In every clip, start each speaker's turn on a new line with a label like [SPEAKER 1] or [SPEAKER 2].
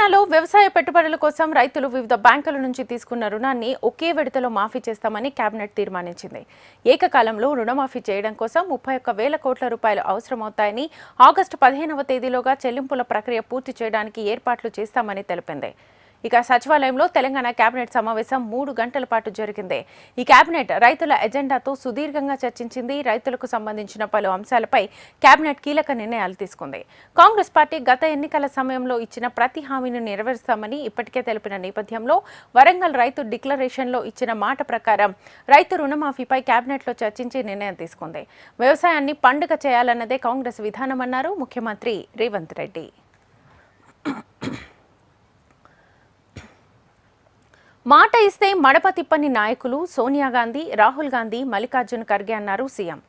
[SPEAKER 1] తెలంగాణలో వ్యవసాయ పెట్టుబడుల కోసం రైతులు వివిధ బ్యాంకుల నుంచి తీసుకున్న రుణాన్ని ఒకే విడతలో మాఫీ చేస్తామని కేబినెట్ తీర్మానించింది. ఏకకాలంలో రుణమాఫీ చేయడం కోసం 31,000 కోట్ల రూపాయలు అవసరమవుతాయని, ఆగస్టు 15వ తేదీలోగా చెల్లింపుల ప్రక్రియ పూర్తి చేయడానికి ఏర్పాట్లు చేస్తామని తెలిపింది. ఇక సచివాలయంలో తెలంగాణ కేబినెట్ సమావేశం 3 గంటల పాటు జరిగింది. ఈ కేబినెట్ రైతుల ఎజెండాతో సుదీర్ఘంగా చర్చించింది. రైతులకు సంబంధించిన పలు అంశాలపై కేబినెట్ కీలక నిర్ణయాలు తీసుకుంది. కాంగ్రెస్ పార్టీ గత ఎన్నికల సమయంలో ఇచ్చిన ప్రతి హామీని నెరవేరుస్తామని ఇప్పటికే తెలిపిన నేపథ్యంలో వరంగల్ రైతు డిక్లరేషన్లో ఇచ్చిన మాట ప్రకారం రైతు రుణమాఫీపై కేబినెట్లో చర్చించి నిర్ణయం తీసుకుంది. వ్యవసాయాన్ని పండుగ చేయాలన్నదే కాంగ్రెస్ విధానమన్నారు ముఖ్యమంత్రి రేవంత్ రెడ్డి. మాట ఇస్తే మడమ తిప్పని నాయకులు సోనియా గాంధీ, రాహుల్ గాంధీ, మల్లికార్జున్ ఖర్గే అన్నారు సీఎం.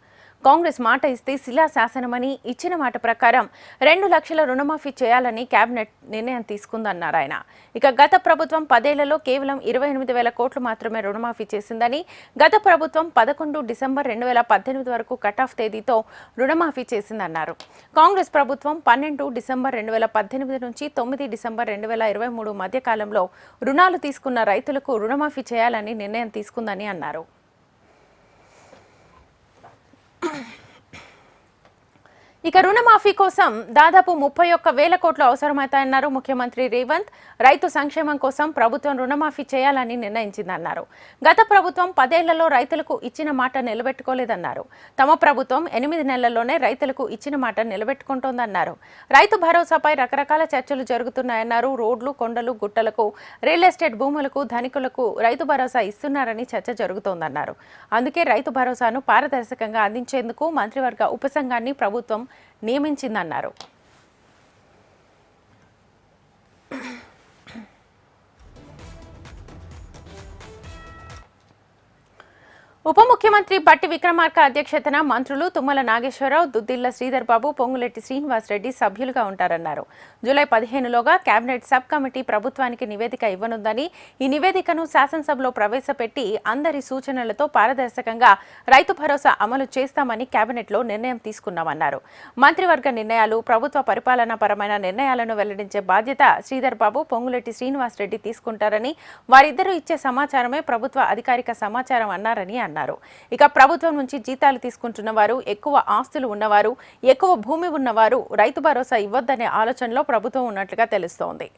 [SPEAKER 1] కాంగ్రెస్ మాట ఇస్తే శిలాశాసనమని, ఇచ్చిన మాట ప్రకారం 2 లక్షల రుణమాఫీ చేయాలని కేబినెట్ నిర్ణయం తీసుకుందన్నారు ఆయన. ఇక గత ప్రభుత్వం 10 ఏళ్లలో కేవలం 28,000 కోట్లు మాత్రమే రుణమాఫీ చేసిందని, గత ప్రభుత్వం 11 డిసెంబర్ 2018 వరకు కటాఫ్ తేదీతో రుణమాఫీ చేసిందన్నారు. కాంగ్రెస్ ప్రభుత్వం 12 డిసెంబర్ 2018 నుంచి 9 డిసెంబర్ 2023 మధ్య కాలంలో రుణాలు తీసుకున్న రైతులకు రుణమాఫీ చేయాలని నిర్ణయం తీసుకుందని అన్నారు. ఇక రుణమాఫీ కోసం దాదాపు 31,000 కోట్లు అవసరమవుతాయన్నారు ముఖ్యమంత్రి రేవంత్. రైతు సంక్షేమం కోసం ప్రభుత్వం రుణమాఫీ చేయాలని నిర్ణయించిందన్నారు. గత ప్రభుత్వం 10 ఏళ్లలో రైతులకు ఇచ్చిన మాట నిలబెట్టుకోలేదన్నారు. తమ ప్రభుత్వం 8 నెలల్లోనే రైతులకు ఇచ్చిన మాట నిలబెట్టుకుంటోందన్నారు. రైతు భరోసాపై రకరకాల చర్చలు జరుగుతున్నాయన్నారు. రోడ్లు, కొండలు, గుట్టలకు, రియల్ ఎస్టేట్ భూములకు, ధనికులకు రైతు భరోసా ఇస్తున్నారని చర్చ జరుగుతోందన్నారు. అందుకే రైతు భరోసాను పారదర్శకంగా అందించేందుకు మంత్రివర్గ ఉపసంఘాన్ని ప్రభుత్వం నియమించిందన్నారు. ఉప ముఖ్యమంత్రి బట్టి విక్రమార్క అధ్యక్షతన మంత్రులు తుమ్మల నాగేశ్వరరావు, దుద్దిళ్ల శ్రీధర్ బాబు, పొంగులేటి శ్రీనివాస్ రెడ్డి సభ్యులుగా ఉంటారన్నారు. జూలై 15లోగా కేబినెట్ సబ్ కమిటీ ప్రభుత్వానికి నివేదిక ఇవ్వనుందని, ఈ నివేదికను శాసనసభలో ప్రవేశపెట్టి అందరి సూచనలతో పారదర్శకంగా రైతు భరోసా అమలు చేస్తామని కేబినెట్లో నిర్ణయం తీసుకున్నామన్నారు. మంత్రివర్గ నిర్ణయాలు, ప్రభుత్వ పరిపాలనాపరమైన నిర్ణయాలను వెల్లడించే బాధ్యత శ్రీధర్ బాబు, పొంగులేటి శ్రీనివాస్ రెడ్డి తీసుకుంటారని, వారిద్దరూ ఇచ్చే సమాచారమే ప్రభుత్వ అధికారిక సమాచారం అన్నారని అన్నారు. ఇక ప్రభుత్వం నుంచి జీతాలు తీసుకుంటున్న వారు, ఎక్కువ ఆస్తులు ఉన్నవారు, ఎక్కువ భూమి ఉన్నవారు రైతు భరోసా ఇవ్వొద్దనే ఆలోచనలో ప్రభుత్వం ఉన్నట్లుగా తెలుస్తోంది.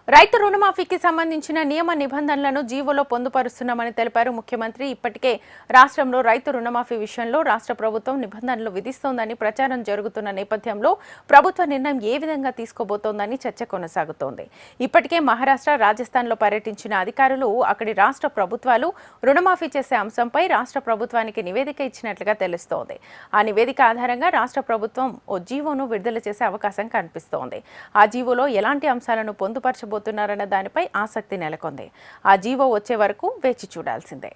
[SPEAKER 1] రైతు రుణమాఫీకి సంబంధించిన నియమ నిబంధనలను జీవోలో పొందుపరుస్తున్నామని తెలిపారు ముఖ్యమంత్రి. ఇప్పటికే రాష్ట్రంలో రైతు రుణమాఫీ విషయంలో రాష్ట్ర ప్రభుత్వం నిబంధనలు విధిస్తోందని ప్రచారం జరుగుతున్న నేపథ్యంలో ప్రభుత్వ నిర్ణయం ఏ విధంగా తీసుకోబోతోందని చర్చ కొనసాగుతోంది. ఇప్పటికే మహారాష్ట్ర, రాజస్థాన్లో పర్యటించిన అధికారులు అక్కడి రాష్ట్ర ప్రభుత్వాలు రుణమాఫీ చేసే అంశంపై రాష్ట్ర ప్రభుత్వానికి నివేదిక ఇచ్చినట్లుగా తెలుస్తోంది. ఆ నివేదిక ఆధారంగా రాష్ట్ర ప్రభుత్వం ఓ జీవోను విడుదల చేసే అవకాశం కనిపిస్తోంది. ఆ జీవోలో ఎలాంటి అంశాలను పొందుపరచబోతున్నారన్న దానిపై ఆసక్తి నెలకొంది. ఆ జీవో వచ్చే వరకు వేచి చూడాల్సిందే.